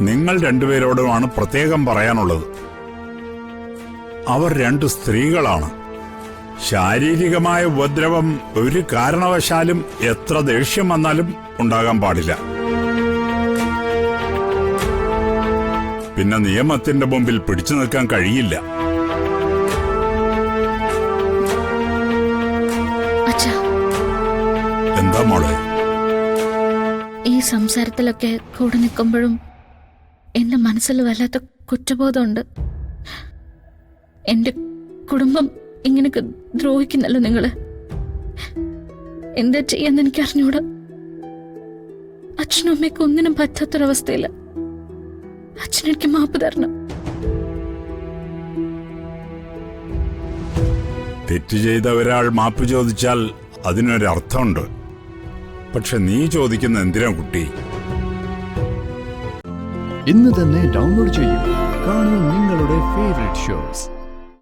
നിങ്ങൾ രണ്ടുപേരോടുമാണ് പ്രത്യേകം പറയാനുള്ളത്. അവർ 2 സ്ത്രീകളാണ്. ശാരീരികമായ ഉപദ്രവം ഒരു കാരണവശാലും എത്ര ദേഷ്യം വന്നാലും ഉണ്ടാകാൻ പാടില്ല. പിന്നെ നിയമത്തിന്റെ മുമ്പിൽ പിടിച്ചു നിൽക്കാൻ കഴിയില്ല. എന്താ മോളെ? ഈ സംസാരത്തിലൊക്കെ കൂടെ നിൽക്കുമ്പോഴും എന്റെ മനസ്സിൽ വല്ലാത്ത കുറ്റബോധമുണ്ട്. എന്റെ കുടുംബം ഇങ്ങനെയൊക്കെ ദ്രോഹിക്കുന്നല്ലോ നിങ്ങള്. എന്താ ചെയ്യാന്ന് എനിക്ക് അറിഞ്ഞൂടാ. അച്ഛനും അമ്മയ്ക്ക് ഒന്നിനും പറ്റാത്തൊരവസ്ഥയില്ല. അച്ഛനെനിക്ക് മാപ്പ് തരണം. തെറ്റ് ചെയ്ത ഒരാൾ മാപ്പ് ചോദിച്ചാൽ അതിനൊരർത്ഥമുണ്ട്. പക്ഷെ നീ ചോദിക്കുന്ന എന്തിനാ കുട്ടി? ഇന്ന് തന്നെ ഡൗൺലോഡ് ചെയ്യൂ. കാണൂ നിങ്ങളുടെ ഫേവറേറ്റ് ഷോസ്.